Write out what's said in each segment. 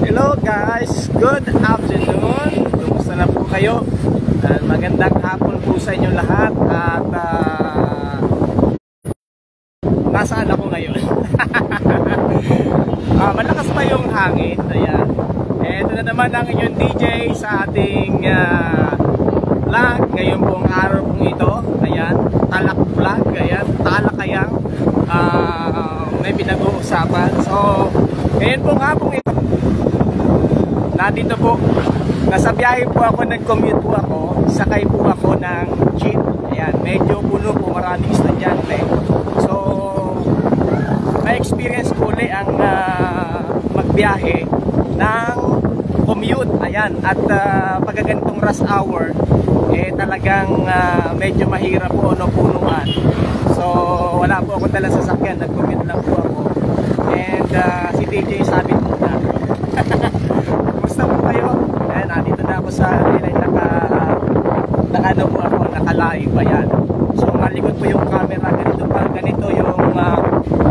Hello guys, good afternoon. Kumusta na po kayo? Magandang hapon po sa inyo lahat. At nasaan ako ngayon? Malakas pa yung hangin. Ayan. Ito na naman ang inyong DJ sa ating vlog. Ngayon pong araw pong ito. Ayan, talak vlog. Ayan, talakayang may pinag-uusapan. So, ngayon pong hapong ito, nandito po, nasa biyahe po ako, nag-commute po ako, sakay po ako ng jeep. Ayan, medyo puno po, maraming estudyante. So, may experience po ulit ang magbiyahe ng commute. Ayan, at pagkaganitong rush hour, talagang medyo mahirap po, punuan. So, wala po akong dalang sasakyan, nag-commute lang po ako. And si DJ sabi po na, kumusta po kayo? Ayan, nandito na ako sa naka-ano po ako, naka-live. Ayan. So, malikot po yung camera, ganito yung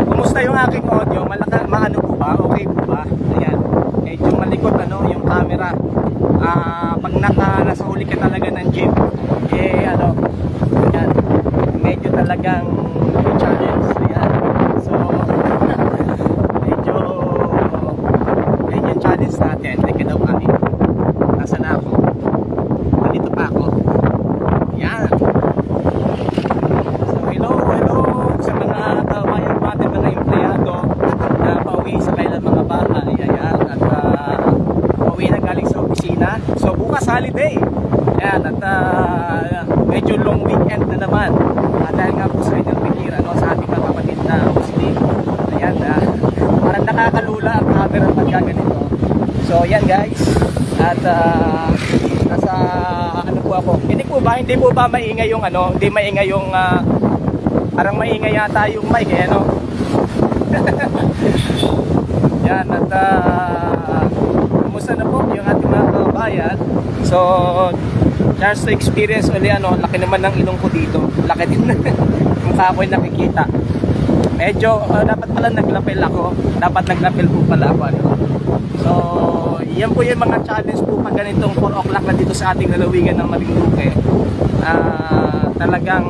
kumusta yung aking audio? Maano po ba? Okay po ba? Ayan. Medyo malikot yung camera. Pag nasa huli ka talaga ng jeep, ayan, medyo talagang challenge. Ayan. So, medyo yung challenge natin. Teka daw kami. Nasaan na ako? Nandito pa ako. Ayan. So, hello sa mga kawayan natin, mga empleyado na pauwi sa kailan mga bahay. Ayan. At pauwi na galing sa opisina. So, bukas holiday. Ayan. At medyo long weekend na naman. Dahil nga po sa inyong pikira, sa ating mga kapatid na Muslim. Ayan. Parang nakakalula ang camera pagka ganito. So, ayan guys. At nasa ano po ako. Hindi po ba maingay yung hindi maingay yung parang maingay yata yung mic Yan. At kumusta na po yung ating mga kabayan. So, chance to experience ulit laki naman ng ilong ko dito. Laki din mukha ko yung nakikita. Medyo dapat pala naglapel ako. Dapat naglapel po pala ako So, yan po yung mga challenge po pag ganitong 4 o'clock na dito sa ating lalawigan ng Marinduque. Talagang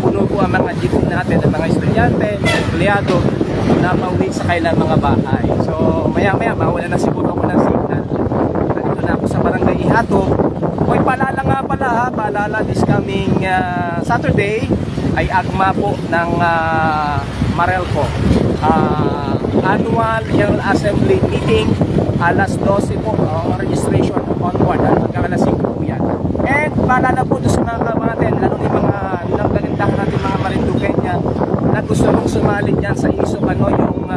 puno po ang mga jeep natin, ang mga estudyante, mga empleyado na pauwi sa kailang mga bahay. So, maya-maya mawala na siguro ako ng signal. Nandito na ako sa Barangay Ihato. Hoy, paalala nga pala paalala this coming Saturday ay agma po ng Marelco. Annual General Assembly meeting alas 12 po registration onward magkakalas 5 po yan. And paalala po doon sa mga natin, lalo yung mga nagdagandahan natin mga Marinduqueña na gusto mong sumali dyan sa isok yung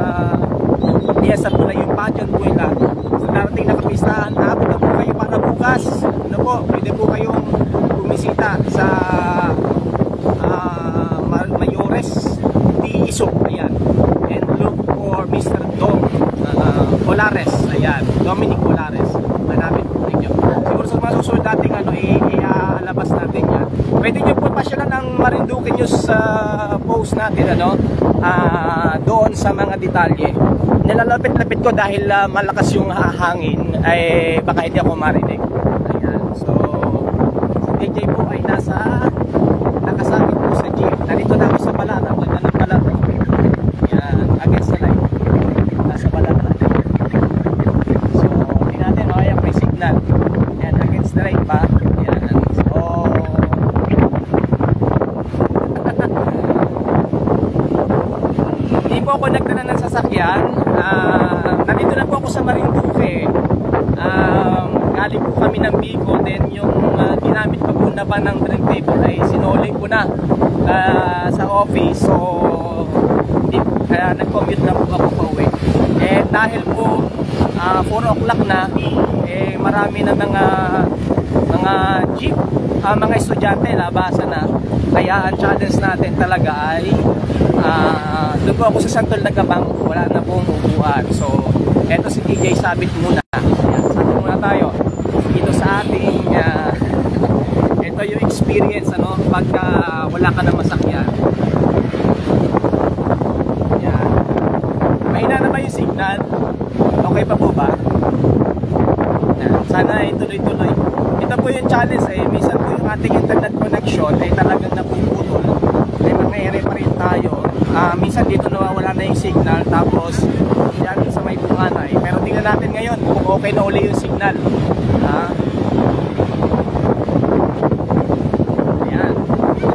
piyesa po na yung pageant po ila sa darating na kapistahan. Abot na po kayo para bukas pwede po kayong bumisita sa Mayores di Isok. Ayan. And look for Mr. Dom Olares. Ayan. Dominic Olares. Hanapin po ninyo. Siguro sa mga susunod natin ialabas natin yan. Pwede nyo po pasyalan ang Marinduque News post natin doon sa mga detalye. Nilalapit-lapit ko dahil malakas yung hangin ay baka hindi ako marinig. Ayan. So DJ po ay nakasabit po sa jeep. Nandito na ako sa Balata. Ganda ng Balata. Yan, against the light. Nasa Balata. So, hindi natin makaya may signal. Yan, against the light pa. Yan. So, hindi po ako nagdala ng sasakyan. Nandito na po ako sa Marinduque. Galing po kami ng Bicol. Then yung ginamit pa po na ba ng drink table ay sinuli ko na sa office. So kaya nag-commute na po ako pa uwi. Dahil po 4 o'clock na, marami na mga jeep, mga estudyante labasan na. Kaya ang challenge natin talaga ay doon po ako sa Santol Nagabang, wala na pong upuan. So eto si DJ sabit muna. Ayan, sabit muna tayo dito sa ating ito yung experience pagka wala ka na masakyan. Ayan. Mahina na ba yung signal? Okay pa po ba? Yan. Sana ituloy-tuloy. Ito po yung challenge minsan po yung ating internet connection ay talagang napuputol. May mangyayari pa rin tayo. Minsan dito nawawala na yung signal, tapos yan sa may bunganay. Pero tingnan natin ngayon kung okay na uli yung signal. Ayan.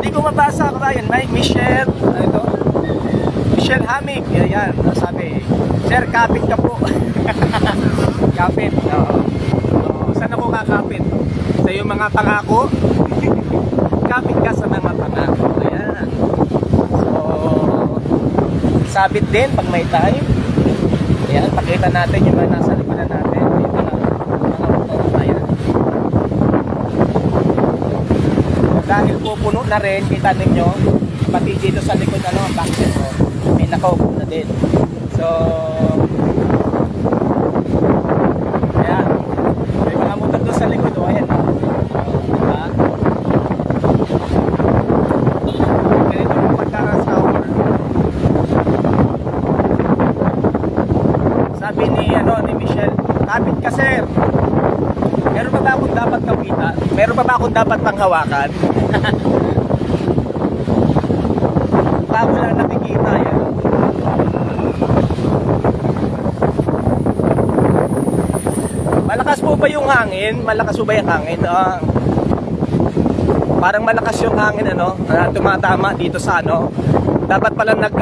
Hindi ko mabasa kabayan. Michelle, ano ito? Michelle Hamig. Ayan, sabi, sir, kapit ka po. Kapit. Saan ako kakapit? Sa yung mga pangako? Kapit ka sa mga pangako. Ayan. So, sabit din pag may time. Ayan, pakita natin yung mga nasa likuran natin. Dito na, mga motor. Ayan. Dahil po puno na rin, kita ninyo, pati dito sa likod backset ko, may nakaupo na din. So, ayan. May mga motor doon sa likod. Ayan. Diba? Ganito po pagkaras hour. Sabi ni Michelle, kapit ka sir. Meron pa ba akong dapat kapita? Meron pa ba akong dapat panghawakan? Bago lang nakikita yan. Malakas po ba yung hangin? Malakas po ba yung hangin? Parang malakas yung hangin tumatama dito sa dapat pala nag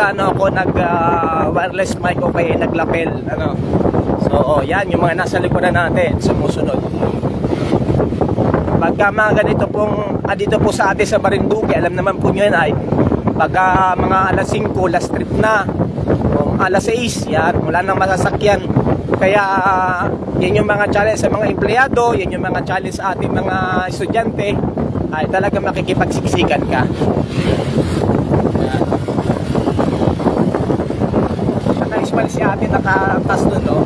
wireless mic o kaya naglapel So yan yung mga nasa likuran natin sumusunod. Pagka mga ganito pong dito po sa atin sa Marinduque, alam naman po nyo yan ay pagka mga alas 5 last trip na, alas 6 yan, wala nang masasakyan. Kaya yan yung mga challenge sa mga empleyado, yan yung mga challenge sa ating mga estudyante, ay talaga makikipagsiksikan ka. Naka-ismal si ate, nakatas doon, no?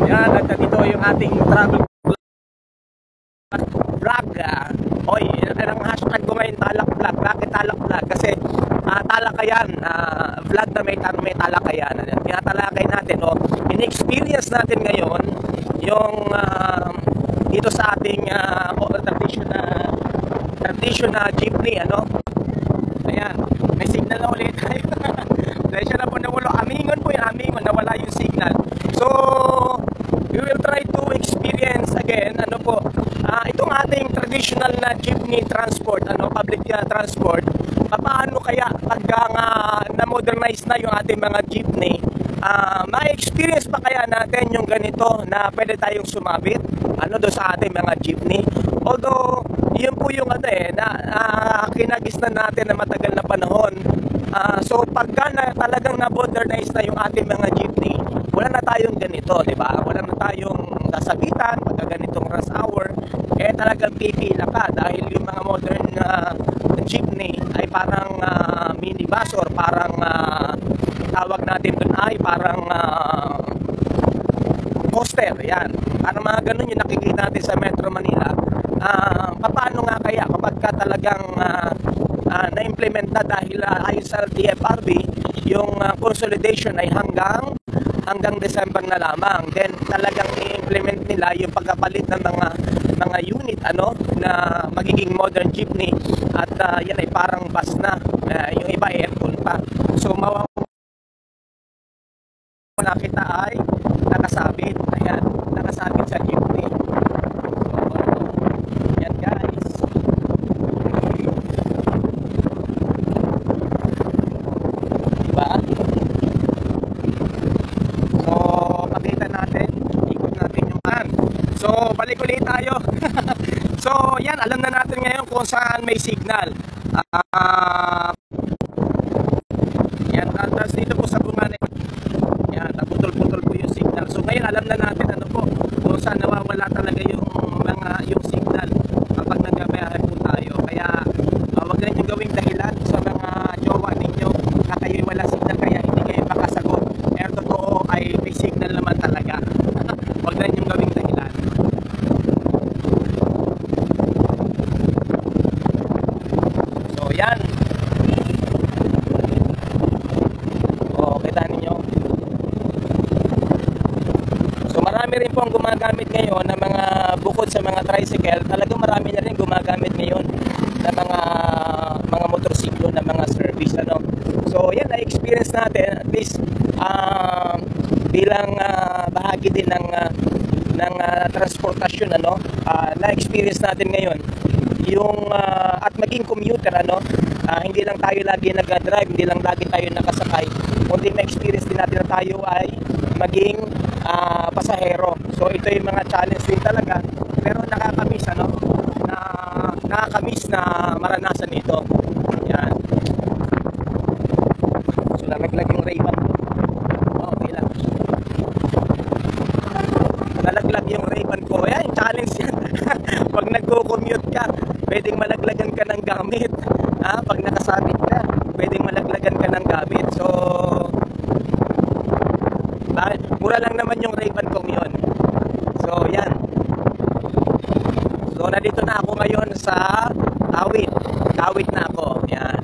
Yan, at dito yung ating travel vlog. Oy, ang hashtag ko ngayon, Talak Vlog. Bakit Talak Vlog? Kasi talakayan, vlog na may talakayan. Tinatalakay natin, in-experience natin ngayon yung dito sa ating traditional jeepney, Ayan, may signal na ulit tayo. Dahil siya na po nawala. Amingon po yung amingon, nawala yung signal. So, we will try to experience again, itong ating traditional na jeepney transport, public transport. Paano kaya pagka na-modernize na yung ating mga jeepney, ma-experience pa kaya natin yung ganito na pwede tayong sumabit, doon sa ating mga jeepney. Although, yun po yung kinagisnan natin na matagal na panahon. So pagka talagang na-modernize na yung ating mga jeepney, wala na tayong ganito, di ba? Wala na tayong sasabitan, pagka ganitong rush hour, talagang pipila ka dahil yung mga modern jeepney ay parang minibus or parang tawag natin dun ay parang coaster, yan. Parang mga ganun yung nakikita natin sa Metro Manila. Paano nga kaya kapag talagang na-implement na dahil ayon sa DFRB yung consolidation ay hanggang December na lamang, then talagang i-implement nila yung pagkapalit ng mga unit na magiging modern jeepney at yan ay parang bus na, yung iba aircon pa. So nakita ay nakasabit, ayan, nakasabit sa jeepney. Yan guys. Diba? So, pakita natin. Ikot natin yung pan. So, balik ulit tayo. So, yan. Alam na natin ngayon kung saan may signal. Yan. Tapos dito po sa bunga na yan. Putol-putol po yung signal. So, ngayon alam na natin kung saan nawawala talaga yung signal kapag nagbabiyahe po tayo. Kaya wag na yung gawing dahilan sa mga jowa ninyo na kayo'y wala signal kaya hindi kayo makasagot. Pero totoo ay may signal naman talaga. Wag na yung gawing dahilan. So yan. O, kita ninyo. rin po ang gumagamit ngayon ng mga bukod sa mga tricycle, talagang marami na rin gumagamit ngayon ng mga motorsiklo na mga service, ano. So yan, na-experience natin at least bilang bahagi din ng transportasyon, ano, na-experience natin ngayon yung at maging commuter, ano, hindi lang tayo lagi nag-drive, hindi lang lagi tayo nakasakay, kundi ma-experience din natin na tayo ay maging pasahero. So ito yung mga challenge din talaga, pero nakakamiss, ano, nakakamiss na maranasan ito. Yan. So nalaglag yung Ray-Ban ko. Okay lang. Nalaglag yung Ray-Ban ko. Yan, challenge yan. Pag nagko-commute ka, pwedeng malaglagan ka ng gamit. Pag nakasabit ka, pwedeng malaglagan ka ng gamit. So mura lang naman yung Ray-Ban kong yun. So yan. So nandito na ako ngayon sa Kawit. Kawit na ako. Yan.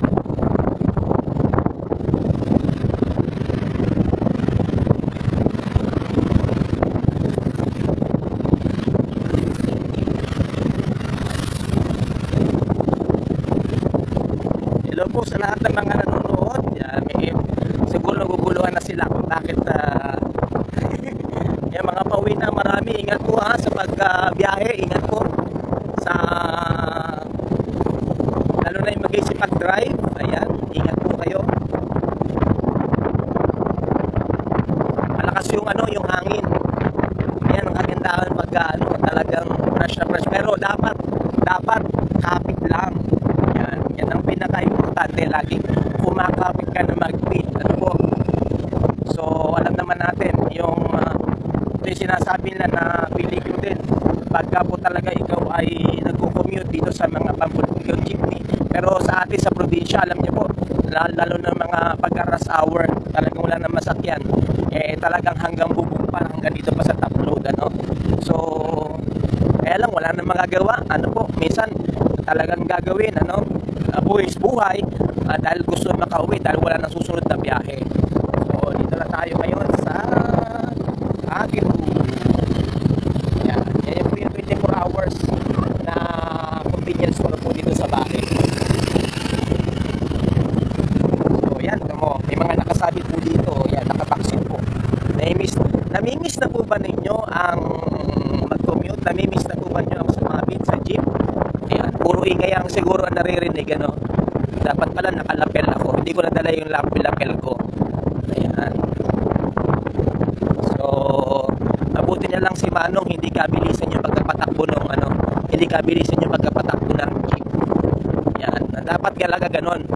Hello po sa lahat ng mga nanonood. Yan, siguro naguguluhan na sila kung bakit yan, mga pauwi na marami. Ingat po sa pagbiyahe. Ingat po sa lalo na yung mag-isip pag-drive. Ayan, ingat po kayo. Malakas yung yung hangin. Yan ang kagandahan pag talagang fresh na fresh. Pero dapat kapit lang. Yan ang pinaka-importante. Lagi kumakapit ka na mag-pit. Ano po? So alam naman natin yung sinasabi nila na peligro din pagka po talaga ikaw ay nagko-commute dito sa mga pampublikong jeepney. Pero sa atin sa probinsya, alam niyo po, lalo na mga pagka-rush hour, talagang wala na masakyan, talagang hanggang bubong pa, hanggang dito pa sa top load, ano. So kaya lang wala na magagawa, ano po, minsan talagang gagawin, ano, buwis buhay, dahil gusto makauwi, dahil wala nang susunod na biyahe. So dito na tayo ngayon sa Aguilar. Yan po yung 24 hours na convenience store po dito sa bahay. So yan, may mga nakasabit po dito. Yan, nakapaksin po. Namimiss na po ba ninyo ang mag-commute? Namimiss na po ba ninyo ang sumabit sa jeep? Ayan, puro ingay ang siguro ang naririnig, ano. Dapat pala nakalapel ako. Hindi ko nadala yung lapel ko. Ayan. So mabuti na lang si Manong hindi kabilisan yung pagkapatakbo ng hindi kabilisan yung pagkapatakbo ng jeep. Yan, dapat talaga ganon.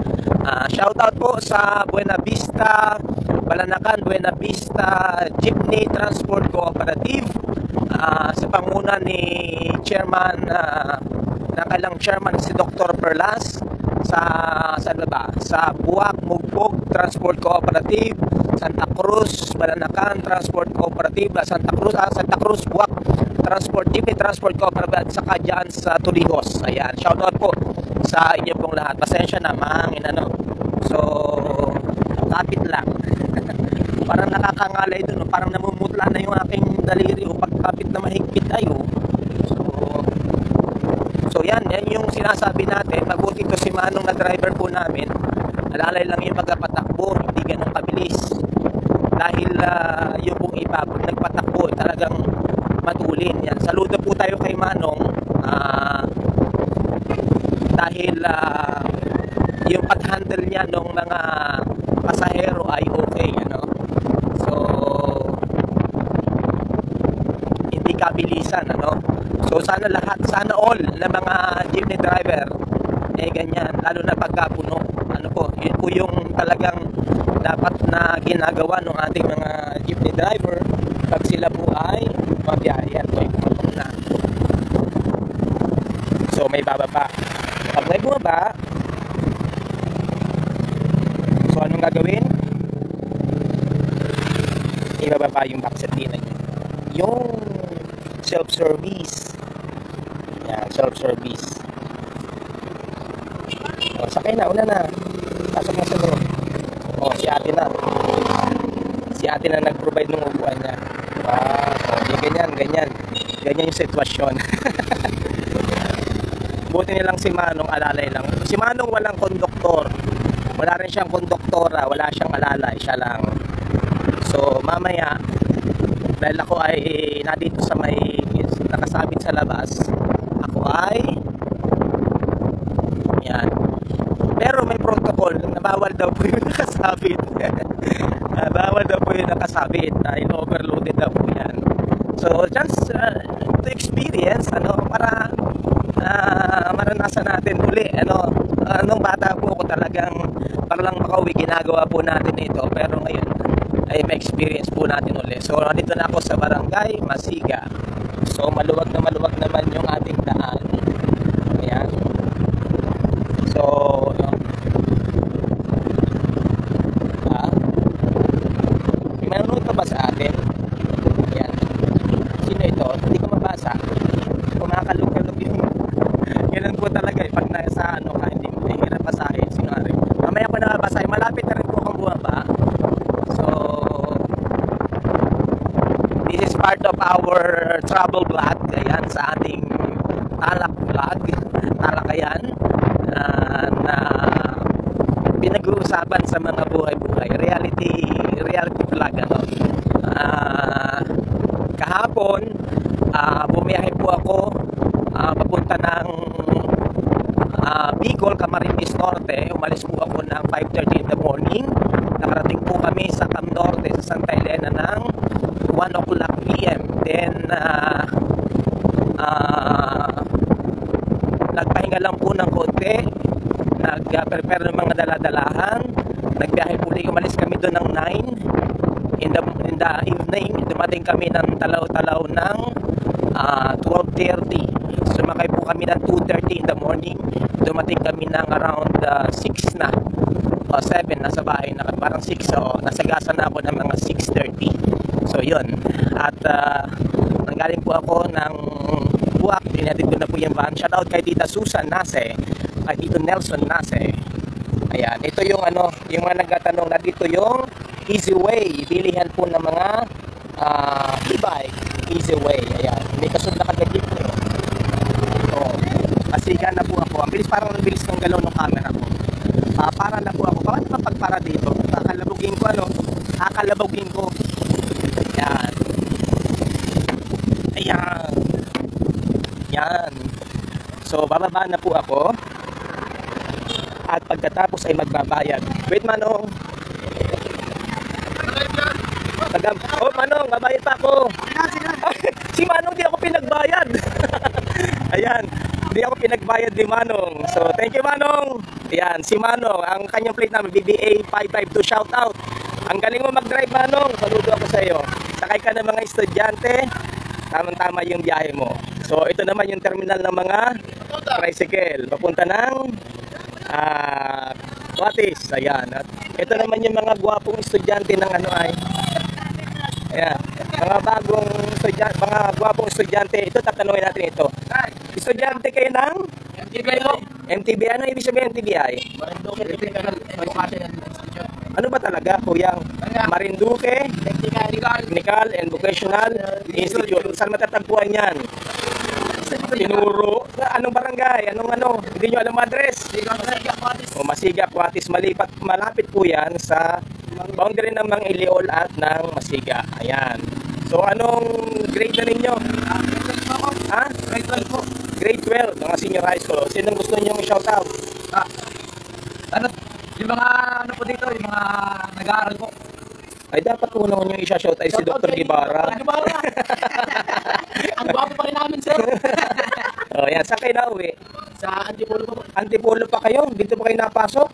Shoutout po sa Buena Vista, Balanacan, Buena Vista Jeepney Transport Cooperative, sa panguna ni Chairman, nakalang Chairman si Dr. Perlas, sa Buwak Mugbog Transport Cooperative, Santa Cruz Balanacan Transport Cooperative, Santa Cruz Buwak Jeepney Transport Cooperative, at saka dyan sa Tulihos. Ayan, shoutout po sa inyo pong lahat. Pasensya na, mahangin, ano. So kapit lang. Parang nakakangalay dun, parang namumutla na yung aking daliri o pagkapit na mahigpit tayo. So yan yung sinasabi natin. Mabuti ko si Manong na driver po namin, alalay lang yung pagpapatakbo, hindi ganun kabilis. Dahil yung pong iba, pag nagpatakbo, talagang matulin. Yan. Saludo po tayo kay Manong, dahil yung pag-handle niya ng mga pasahero ay okay, ano. So hindi kabilisan, ano. So sana all na mga jeepney driver ganyan, lalo na pagkapuno, ano po, yun po yung talagang dapat na ginagawa ng ating mga jeepney driver pag sila po ay mabiyahe. Ito yung pumatong na. So may bababa. Pag may bumaba, so anong gagawin? Ibababa yung backseat din niya. Yung self-service. Yan, self-service. O, sakay na, una na. Pasok na sa loob. O, si ate na. Si ate na nag-provide ng upuan niya. So, di ganyan, ganyan. Ganyan yung sitwasyon. Buti nilang si Manong alalay lang. Si Manong walang konduktor. Wala rin siyang konduktora, wala siyang alalay, siya lang. So, mamaya, dahil ako ay nandito sa may nakasabit sa labas, ako ay yan. Pero may protocol na bawal daw po yung nakasabit. Bawal daw po yung nakasabit dahil overloaded daw po yan. So just to experience, para maranasan natin uli. Nung bata po ako talagang parang makauwi, ginagawa po natin ito. Pero ngayon ay may experience po natin uli. So dito na ako sa Barangay Masiga. So maluwag naman yung ating daan. Ayan. So, may manonood pa ba sa atin? Yan. Sino ito? Hindi ko mabasa. Kumakalog-kalog yung ganun po talaga pag nasa hindi mo hirap basahin. Sino rin? Mamaya ko nababasahin. Malapit na rin po akong bumaba. So, this is part of our travel vlog. Ayan, sa ating Talak vlog. Talakayan. Na pinag-uusapan sa mga buhay-buhay, reality vlog. Kahapon bumiyahe po ako papunta ng Bicol, Camarines Norte. Umalis po ako ng 5:30 in the morning. Nakarating po kami sa Cam Norte sa Santa Elena ng 1 o'clock PM. Then nagpahinga lang po ng konti, nag-prepare ng mga daladalahan, nagbiyahe po ulit, umalis kami doon ng 9 in the evening, dumating kami ng Talaw-Talaw ng 12:30, sumakay po kami ng 2:30 in the morning, dumating kami ng around 6 na, o 7, nasa bahay na, parang 6, so nasagasan na ako ng mga 6:30, so yun, at nanggaling po ako ng Buwak, dinatid ko na po yung van. Shoutout kay Tita Susan Nase, kay Tito Nelson Nase. Ayan, ito yung yung mga nagtatanong na dito yung Easy Way, bilihan po ng mga e-bike, Easy Way. Ayan, may kasunod na kagad po. Asiga na po ako. Ang bilis, parang ang bilis ng galaw ng camera ko. Para na po ako. Paano ba pagpara dito? Kakalabugin ko kakalabugin ko. Ayan. Ayan. Yan. So, bababa na po ako. At pagkatapos ay magbabayad. Wait, Manong. Manong, babayad pa ako. Si Manong, di ako pinagbayad. Ayan. Di ako pinagbayad ni Manong. So, thank you, Manong. Ayan, si Manong. Ang kanyang plate namin, BBA 552. Shout out. Ang galing mo mag-drive, Manong. Saludo ako sa iyo. Sakay ka ng mga estudyante. Tamang-tama yung biyahe mo. So, ito naman yung terminal ng mga tricycle. Papunta ng Guatis. Ayan. At ito naman yung mga gwapong estudyante ng ayan. Mga gwapong estudyante. Ito, tatanungin natin ito. Estudyante kayo ng? MTBI po. MTBI. Ano ibig sabihin MTBI? Ano ba talaga, Kuyang? Marinduque Technical and Vocational Institute. Saan matatagpuan yan? Tinuro. Anong barangay? Hindi nyo alam address? Masiga, Cuatis. Malapit po yan sa boundary ng Mang Iliol at ng Masiga. Ayan. So, anong grade na ninyo? Grade 12 po. Grade 12, mga senior high school. Sinong gusto nyo i-shoutout? Yung mga po dito, yung mga nag-aaral po. Ay, dapat unang nyo i-shout ay si Dr. Guevara. Ang gwapo pa rin namin, sir. Yan. Saan kayo nauwi? Sa Antipolo po. Antipolo pa kayo? Dito pa kayo napasok?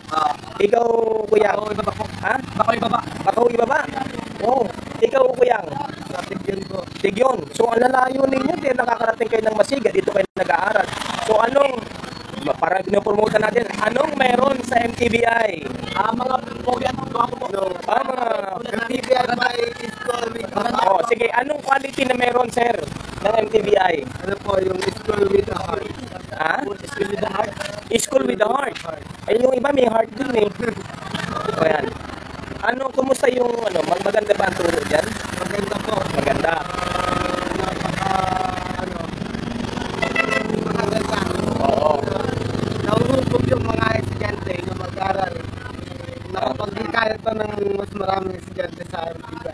Ikaw, Kuyang? Bako ibaba po. Ha? Bako ibaba. Bako ibaba? Oo. Ikaw, Kuyang? Sa Tigyon po. Tigyon. So, ang lalayo ninyo, nakakarating kayo ng Masiga. Dito kayo nag-aaral. So, parang pinopromote natin, anong meron sa MTBI? Mga pogi at gwapo po. MTBI by school. Sige, anong quality na meron, sir, ng MTBI? Ano po, yung school with the heart. School with the heart? School with the heart. Ay, yung iba may heart dun eh. Ayan. Kumusta yung, maganda ba ang turo dyan? Maganda po. Maganda. maraming estudyante sa RP5.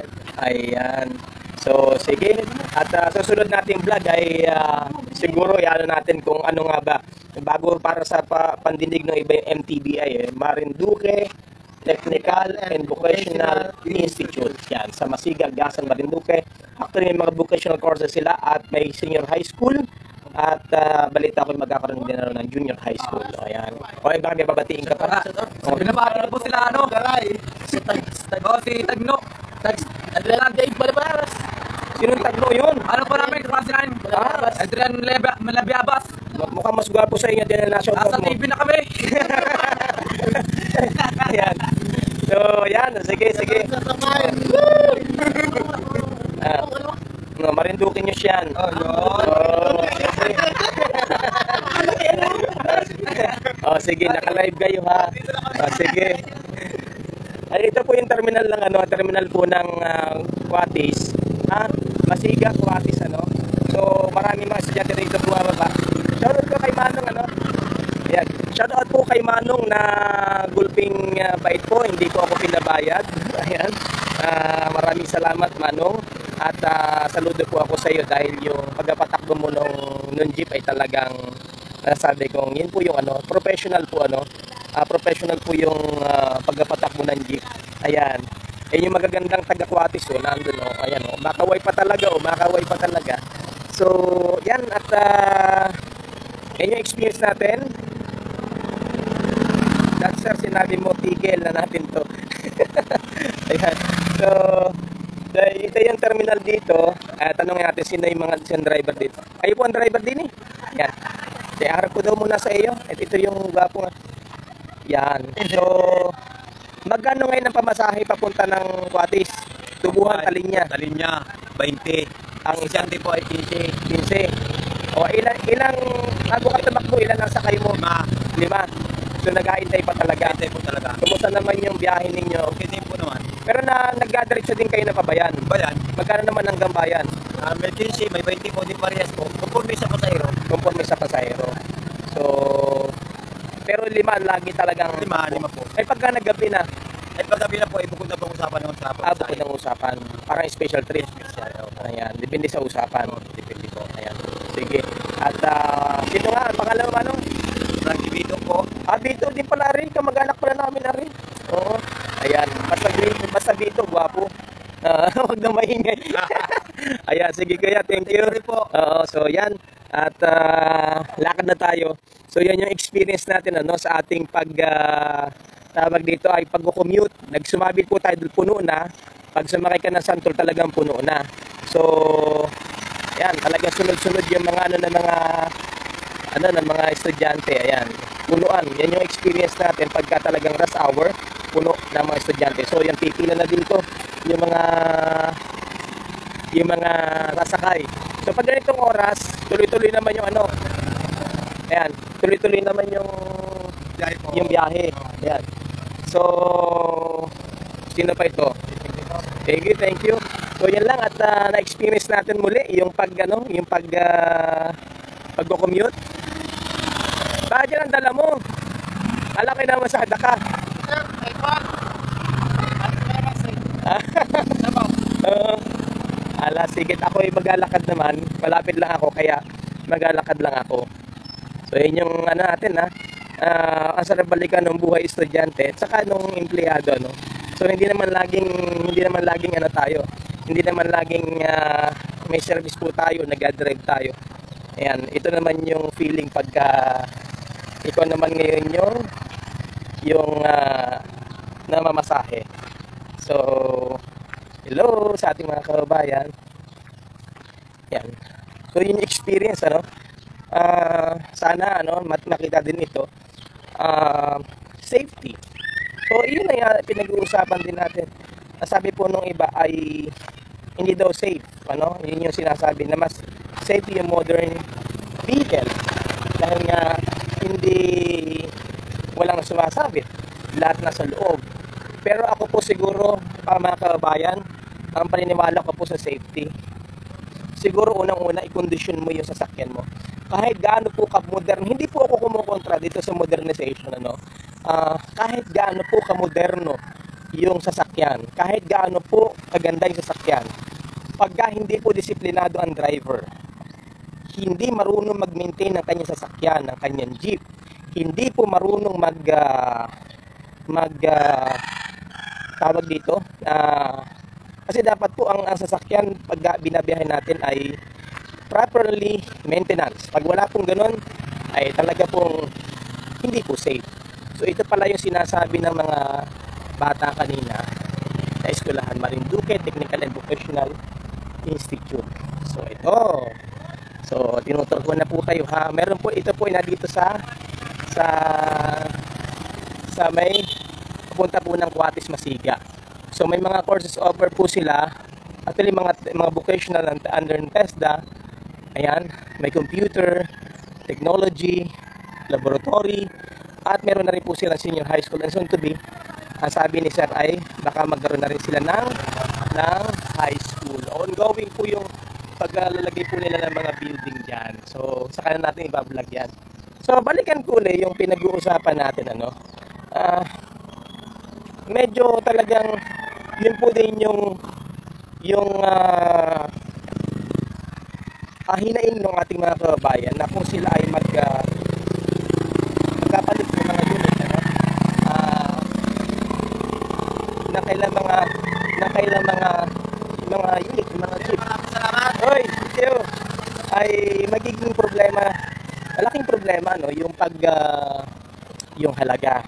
Ayan. So, sige. At susunod nating vlog ay siguro ano natin kung ano nga ba. Bago para sa pandinig ng iba yung MTBI, Marinduque Technical and Vocational Institute. Yan, sa Masiga, Gasan, Marinduque. Actually, may mga vocational courses sila at may senior high school. At balita ko magkakaroon din ng junior high school. Ayan. Okay, baka may babatiin ka pa. Binabati ko po sila, ano? Garay. Si Tagno. Adrian Dave Balabaras. Sinong Tagno yun? Ano po namin, klase namin? Adrian Malabiabas. Mukhang mas gwapo sa inyo din na nasa Nasa mo. TV na kami. Ayan. So, yan. Sige. Sasamayan. Marindukin nyo siyan. Sige, naka-live kayo ha. Sige. Ay, ito po yung terminal ng terminal po ng Kuatis. Masiga, Kuatis So, marami mga estudyante dito bumababa. Shoutout po kay Manong Ayan. Shoutout po kay Manong na gulping bait po, hindi po ako pinabayad. Ayan. Maraming salamat Manong. At saludo po ako sa iyo dahil yung pagpapatakbo mo nung jeep ay talagang sabi kong yun po yung professional po professional po yung pagpapatakbo ng jeep. Ayan. Yung magagandang taga-Kuatis nandun ayan makaway pa talaga. So, yan at yan yung experience natin. That sir, sinabi mo tigil na natin to. Ayan. So, ito yung terminal dito. Tanongin natin sino yung mga driver dito. Kayo po ang driver din Yan. Kaya harap ko daw muna sa iyo. At ito yung gwapo nga. Yan. So, magkano ngayon ang pamasahe papunta ng Kuatis? Tubuhan, Talinya. Talinya, 20. Ang estudyante po ay 15. O, ilang bago ka tumakbo, ilan ang sakay mo? 5. So, nag-aintay pa talaga. Hintay po talaga. Kumusta naman yung biyahe ninyo? Okay din po naman. Pero nag-diretso din kayo na pabayan. Bayan, Magkano naman hanggang bayan? may 15, may 20 po, di parehas po. Conforme sa pasahero. Conforme sa pasahero. So, pero 5 lagi talagang... 5 po. Ay, pagka naggabi na, At paggabi na po, bukod na pong usapan ng usapan. bukod ng usapan. Parang special treat. Ayan, depende sa usapan. Depende po. Ayan. Sige. At sino nga, ang pangalan mo Frankie Vito po. Bito din pala rin. Kamag-anak pala namin na rin. Oo. Ayan. Basta Bito, gwapo. Huwag na maingay. Ayan, sige kuya, thank you. So yan. At lakad na tayo. So yan yung experience natin sa ating tawag dito ay pag-commute. Nagsumabit po tayo, puno na. Pag sumakay ka ng Santol, talagang puno na. So yan, talagang sunod-sunod yung mga ng mga estudyante. Ayan, punuan. Yan yung experience natin pagka talagang rush hour, puno ng mga estudyante. So yan, pipila na din to yung mga sasakay. So pag ganitong oras, tuloy-tuloy naman yung ayan, tuloy-tuloy naman yung biyahe. Ayan. So, sino pa ito? Thank you. So yan lang at na-experience natin muli yung pag-commute. Bakit yan ang dala mo? Alam kayo naman sa ka. Sige, ako ay maglalakad naman. Malapit lang ako, kaya maglalakad lang ako. So, yun yung natin ang sarap balikan ng buhay estudyante at saka nung empleyado, So, hindi naman laging tayo. Hindi naman laging may service po tayo, nag-drive tayo. Ayan, ito naman yung feeling pagka ikaw naman ngayon yung namamasahe. So, hello sa ating mga kababayan. Yan. So, yung experience, sana, makita din ito. Safety. So, yun na pinag-uusapan din natin. Sabi po nung iba ay hindi daw safe. Yun yung sinasabi na mas safe yung modern vehicle. Dahil nga, walang sumasabit. Lahat nasa loob. Pero ako po siguro, mga kababayan, ang paniniwala ko po sa safety. Siguro unang-una, i-condition mo yung sasakyan mo. Kahit gaano po ka-modern, hindi po ako kumukontra dito sa modernization. Kahit gaano po ka-moderno yung sasakyan. Kahit gaano po kaganda yung sasakyan, pagka hindi po disiplinado ang driver, hindi marunong mag-maintain ng kanyang sasakyan, ng kanyang jeep, hindi po marunong tawag dito, kasi dapat po ang sasakyan pag binabiyahe natin ay properly maintenance. Pag wala pong ganun, ay talaga pong hindi po safe. So ito pala yung sinasabi ng mga bata kanina sa eskwelahan Marinduque Technical and Vocational Institute. So ito. So tinutur ko na po kayo ha. Meron po ito po na dito sa may papunta po ng Coates Masiga. So may mga courses offer po sila. Actually mga vocational under TESDA. Ayan, may computer, technology, laboratory, at meron na rin po sila senior high school and soon to be. Ang sabi ni Sir ay baka magkaroon na rin sila ng high school. Ongoing po yung paglalagay po nila ng mga building dyan. So saka na natin ibablog yan. So balikan ko ulit yung pinag-uusapan natin medyo talagang yun po din yung hinaing ng ating mga kababayan na kung sila ay magkapalit ng mga unit na kailang mga unit, mga chip. Hoy, Teo, ay magiging problema, malaking problema yung yung halaga.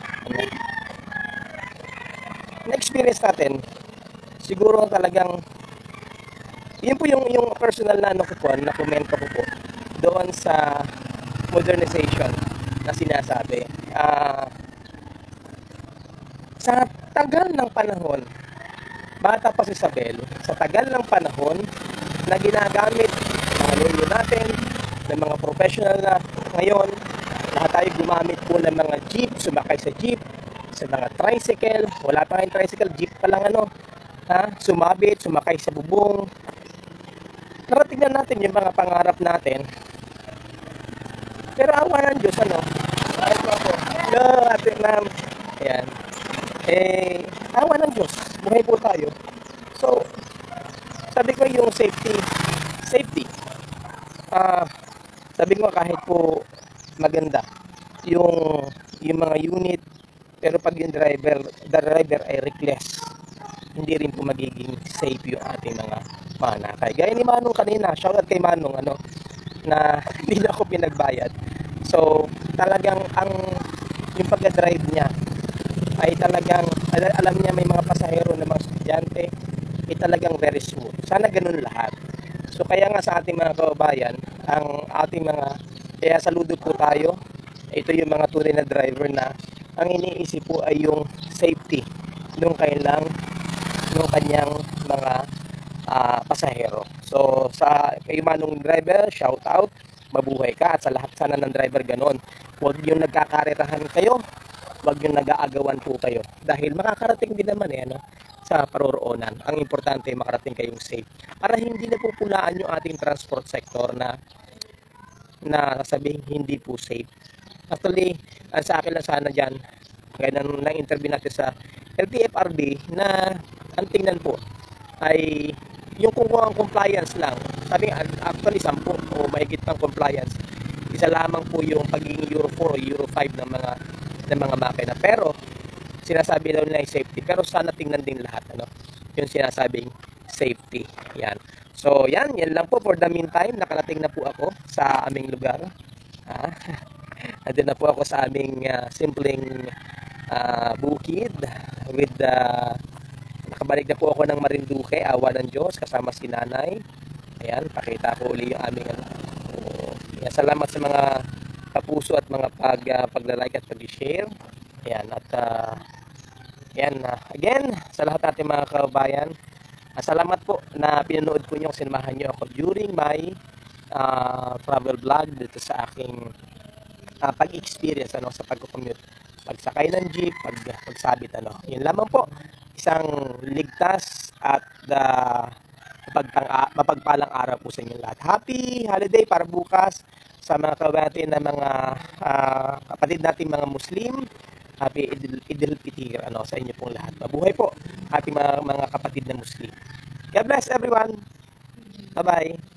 Na-experience natin, siguro talagang yun po yung personal na na komento ko po doon sa modernization na sinasabi. Sa tagal ng panahon, bata pa si Isabel, sa tagal ng panahon na ginagamit mga lolo natin, ng mga professional na ngayon, lahat tayo gumamit po ng mga jeep, sumakay sa jeep, sa mga tricycle, wala pa kayong tricycle, jeep pa lang sumabit, sumakay sa bubong. Narating na natin yung mga pangarap natin. Pero awa ng Diyos, kahit po ako, ate ma'am, ayan, awa ng Diyos, buhay po tayo. So, sabi ko yung safety, sabi ko kahit po maganda yung mga unit, pero pag yung driver ay reckless, hindi rin po magiging safe yung ating mga manakay. Gaya ni Manong kanina, shoutout kay Manong na hindi na ako pinagbayad. So talagang yung pagdadrive niya ay talagang alam niya may mga pasahero na mga estudyante, ay talagang very smooth. Sana ganun lahat. So kaya nga sa ating mga kababayan, kaya saludo po tayo. Ito yung mga tunay na driver na ang iniisip po ay yung safety nung kanyang mga pasahero. So sa kayo Manong driver, shout out, mabuhay ka, at sa lahat sana ng driver ganon. Huwag yung nagkakarerahan kayo, huwag yung nag-aagawan po kayo, dahil makakarating din naman sa paroroonan. Ang importante makarating kayong safe para hindi na pupulaan yung ating transport sector na sabihin hindi po safe. Actually, sa akin lang sana dyan, gaya ng interview natin sa LTFRB, na ang tingnan po ay yung kung ang compliance lang. Sabi actually 10 o mahigit pang compliance. Isa lamang po yung pagiging Euro 4 o Euro 5 ng mga makina. Pero sinasabi daw nila yung safety. Pero sana tingnan din lahat yung sinasabing safety. Yan. So yan lang po for the meantime. Nakarating na po ako sa aming lugar. Andun na po ako sa aming simpleng bukid with nakabalik na po ako ng Marinduque, awa ng Diyos, kasama si nanay. Ayan, pakita ko uli yung aming salamat sa mga kapuso at mga paglalike at pag-share. Ayan, at again, sa lahat natin mga kababayan, salamat po na pinanood po nyo, sinamahan nyo ako during my travel vlog dito sa aking pag-experience sa pag-commute, pagsakay ng jeep, pagsabit yun lamang po. Isang ligtas at mapagpalang araw po sa inyo lahat. Happy holiday para bukas sa mga kabati na mga kapatid natin mga Muslim. Happy Idil Fitr sa inyo pong lahat. Mabuhay po ating mga kapatid na Muslim. God bless everyone. Bye-bye.